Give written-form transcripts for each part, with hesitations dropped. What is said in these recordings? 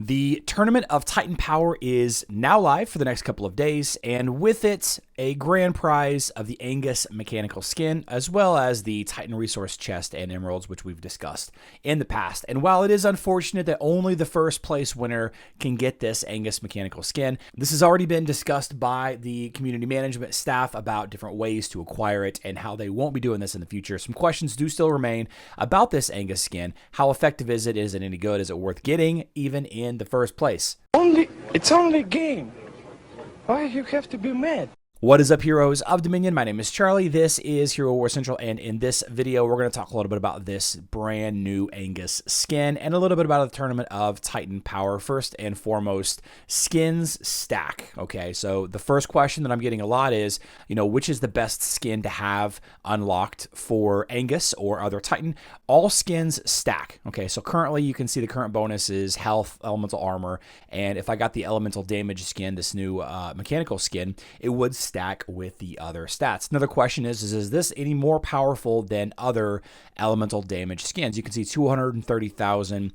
The Tournament of Titan Power is now live for the next couple of days, and with it, a grand prize of the Angus mechanical skin, as well as the Titan resource chest and emeralds, which we've discussed in the past. And while it is unfortunate that only the first place winner can get this Angus mechanical skin, this has already been discussed by the community management staff about different ways to acquire it and how they won't be doing this in the future. Some questions do still remain about this Angus skin. How effective is it? Is it any good? Is it worth getting, even in the first place? It's only a game. Why you have to be mad? What is up, heroes of Dominion? My name is Charlie. This is Hero War Central, and in this video, we're going to talk a little bit about this brand new Angus skin and a little bit about the Tournament of Titan Power. First and foremost, skins stack. Okay, so the first question that I'm getting a lot is, which is the best skin to have unlocked for Angus or other Titan? All skins stack. Okay, so currently you can see the current bonus is health, elemental armor, and if I got the elemental damage skin, this new mechanical skin, it would stack with the other stats. Another question is this any more powerful than other elemental damage skins? You can see 230,000.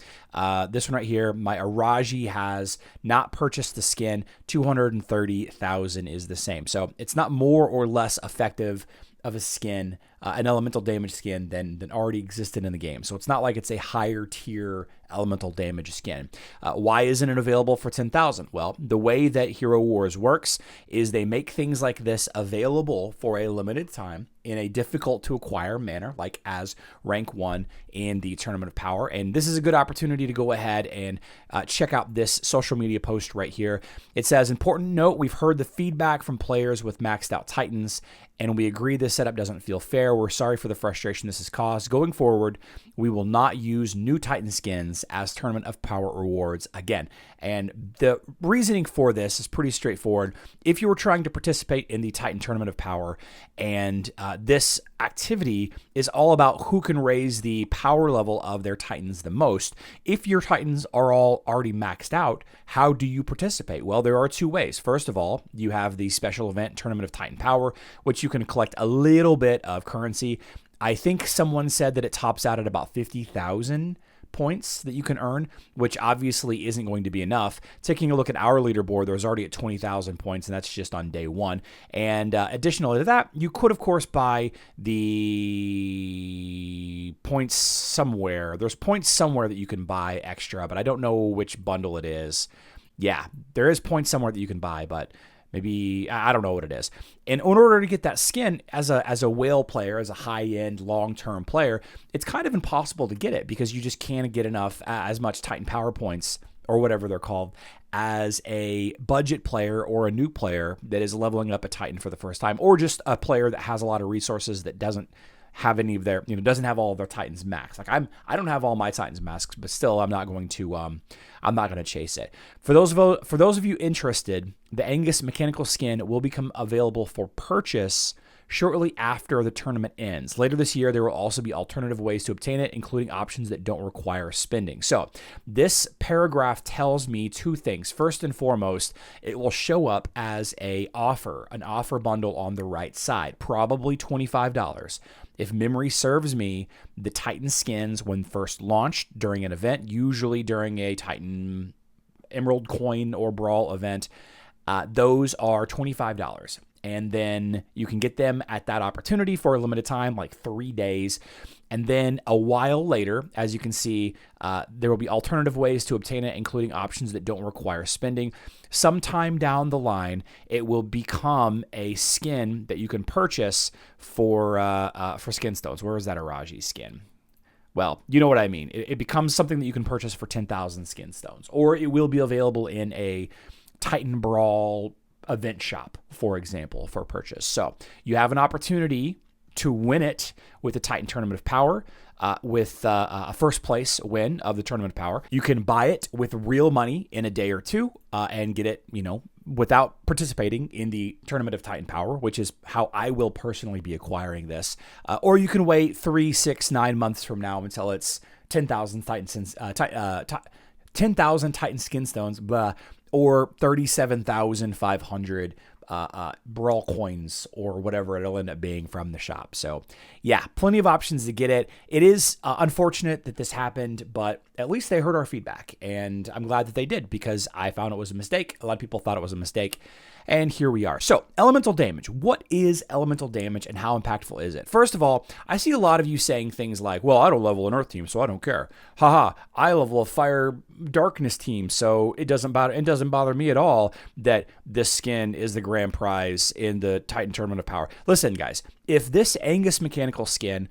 This one right here, my Araji has not purchased the skin. 230,000 is the same. So it's not more or less effective of a skin, an elemental damage skin than already existed in the game. So it's not like it's a higher tier elemental damage skin. Why isn't it available for 10,000? Well, the way that Hero Wars works is they make things like this available for a limited time in a difficult to acquire manner, like as rank 1 in the Tournament of Power. And this is a good opportunity to go ahead and check out this social media post right here. It says, important note, we've heard the feedback from players with maxed out Titans, and we agree this setup doesn't feel fair. We're sorry for the frustration this has caused. Going forward, we will not use new Titan skins as Tournament of Power rewards again. And the reasoning for this is pretty straightforward. If you were trying to participate in the Titan Tournament of Power, and this activity is all about who can raise the power level of their Titans the most. If your Titans are all already maxed out, how do you participate? Well, there are two ways. First of all, you have the special event Tournament of Titan Power, which you can collect a little bit of currency. I think someone said that it tops out at about 50,000 points that you can earn, which obviously isn't going to be enough. Taking a look at our leaderboard, there's already at 20,000 points, and that's just on day one. And additionally to that, you could, of course, buy the points somewhere. There's points somewhere that you can buy extra, but I don't know which bundle it is. Yeah, there is points somewhere that you can buy, but maybe, I don't know what it is. And in order to get that skin as a whale player, as a high-end, long-term player, it's kind of impossible to get it because you just can't get enough, as much Titan Power points, or whatever they're called, as a budget player or a new player that is leveling up a Titan for the first time, or just a player that has a lot of resources that doesn't have any of their, doesn't have all of their Titans maxed. Like I don't have all my Titans maxed, but still I'm not going to chase it. For those of you interested, the Angus mechanical skin will become available for purchase shortly after the tournament ends. Later this year, there will also be alternative ways to obtain it, including options that don't require spending. So this paragraph tells me two things. First and foremost, it will show up as an offer bundle on the right side, probably $25. If memory serves me, the Titan skins, when first launched during an event, usually during a Titan Emerald Coin or Brawl event, those are $25. And then you can get them at that opportunity for a limited time, like 3 days. And then a while later, as you can see, there will be alternative ways to obtain it, including options that don't require spending. Sometime down the line, it will become a skin that you can purchase for skin stones. Where is that Araji skin? Well, you know what I mean. It becomes something that you can purchase for 10,000 skin stones, or it will be available in a Titan Brawl event shop, for example, for purchase. So you have an opportunity to win it with the Titan Tournament of Power, with a first place win of the Tournament of Power. You can buy it with real money in a day or two and get it, without participating in the Tournament of Titan Power, which is how I will personally be acquiring this. Or you can wait 3, 6, 9 months from now until it's 10,000 Titan 10,000 Titan skin stones, or 37,500 brawl coins or whatever it'll end up being from the shop. So yeah, plenty of options to get it. It is unfortunate that this happened, but at least they heard our feedback, and I'm glad that they did, because I found it was a mistake. A lot of people thought it was a mistake, and here we are. So elemental damage. What is elemental damage and how impactful is it? First of all, I see a lot of you saying things like, well, I don't level an earth team, so I don't care. Haha, I level a fire darkness team, so it doesn't bother me at all that this skin is the grand prize in the Titan Tournament of Power. Listen, guys, if this Angus mechanical skin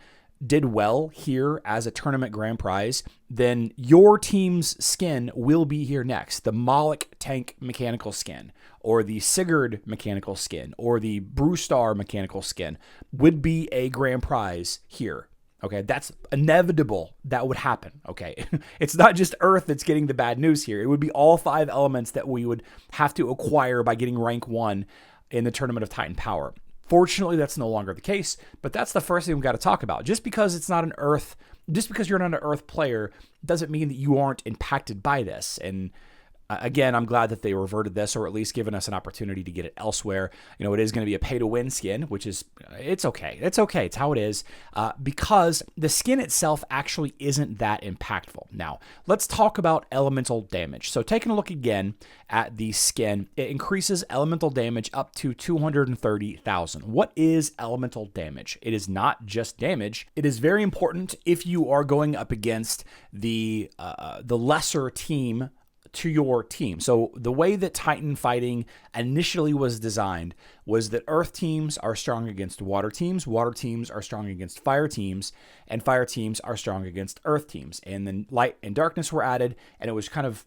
did well here as a tournament grand prize, then your team's skin will be here next. The Moloch tank mechanical skin, or the Sigurd mechanical skin, or the Brewstar mechanical skin would be a grand prize here. Okay, that's inevitable. That would happen. Okay, it's not just Earth that's getting the bad news here. It would be all 5 elements that we would have to acquire by getting rank 1 in the Tournament of Titan Power. Fortunately, that's no longer the case, but that's the first thing we've got to talk about. Just because you're not an Earth player doesn't mean that you aren't impacted by this. And again, I'm glad that they reverted this, or at least given us an opportunity to get it elsewhere. You know, it is going to be a pay-to-win skin, which is, it's okay. It's okay. It's how it is, because the skin itself actually isn't that impactful. Now, let's talk about elemental damage. So taking a look again at the skin, it increases elemental damage up to 230,000. What is elemental damage? It is not just damage. It is very important if you are going up against the lesser team to your team. So the way that Titan fighting initially was designed was that Earth teams are strong against water teams are strong against fire teams, and fire teams are strong against Earth teams. And then light and darkness were added, and it was kind of,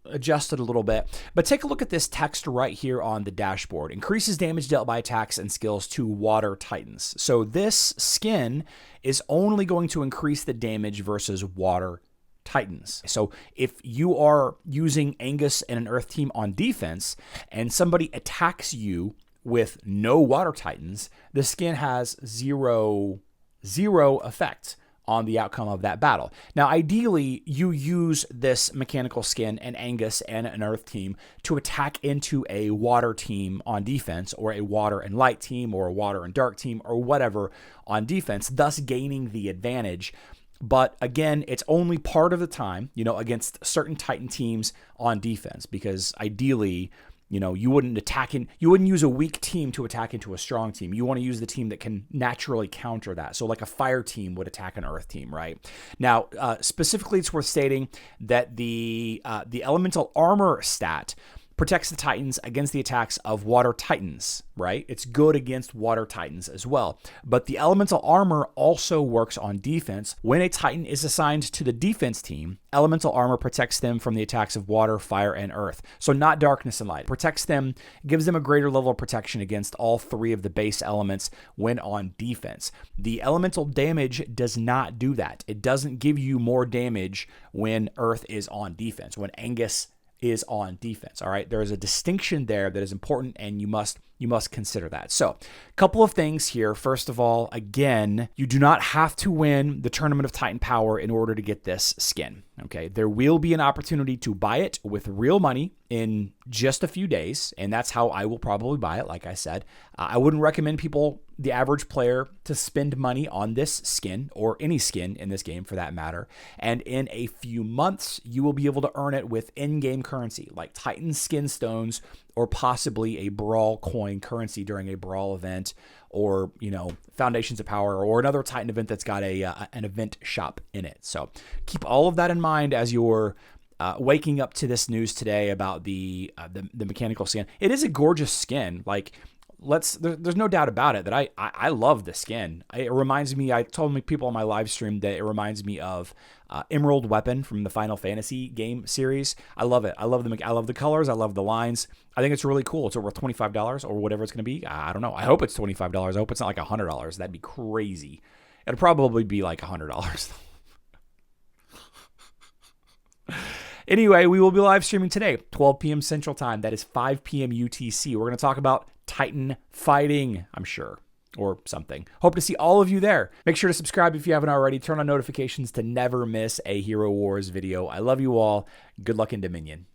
adjusted a little bit. But take a look at this text right here on the dashboard. Increases damage dealt by attacks and skills to water titans. So this skin is only going to increase the damage versus water titans. So if you are using Angus and an Earth team on defense and somebody attacks you with no water titans, the skin has zero effect on the outcome of that battle. Now, ideally, you use this mechanical skin and Angus and an Earth team to attack into a water team on defense, or a water and light team, or a water and dark team, or whatever on defense, thus gaining the advantage. But again, it's only part of the time, against certain Titan teams on defense, because ideally, you wouldn't use a weak team to attack into a strong team. You want to use the team that can naturally counter that. So like a fire team would attack an Earth team, right? Now, specifically, it's worth stating that the elemental armor stat protects the Titans against the attacks of water Titans, right? It's good against water Titans as well. But the elemental armor also works on defense. When a Titan is assigned to the defense team, elemental armor protects them from the attacks of water, fire, and earth. So not darkness and light. Protects them, gives them a greater level of protection against all 3 of the base elements when on defense. The elemental damage does not do that. It doesn't give you more damage when Earth is on defense, when Angus is on defense. All right. There is a distinction there that is important, and you must consider that. So a couple of things here. First of all, again, you do not have to win the Tournament of Titan Power in order to get this skin. Okay. There will be an opportunity to buy it with real money in just a few days, and that's how I will probably buy it. Like I said, I wouldn't recommend people, the average player, to spend money on this skin, or any skin in this game for that matter. And in a few months, you will be able to earn it with in-game currency like Titan skin stones, or possibly a Brawl coin currency during a Brawl event, or, Foundations of Power, or another Titan event that's got an event shop in it. So keep all of that in mind as you're waking up to this news today about the mechanical skin. It is a gorgeous skin. Like, there's no doubt about it that I love the skin. It reminds me, I told people on my live stream that it reminds me of Emerald Weapon from the Final Fantasy game series. I love it. I love the colors. I love the lines. I think it's really cool. It's worth $25 or whatever it's going to be. I don't know. I hope it's $25. I hope it's not like $100. That'd be crazy. It'll probably be like $100. Anyway, we will be live streaming today, 12 p.m. Central Time. That is 5 p.m. UTC. We're going to talk about Titan fighting, I'm sure, or something. Hope to see all of you there. Make sure to subscribe if you haven't already. Turn on notifications to never miss a Hero Wars video. I love you all. Good luck in Dominion.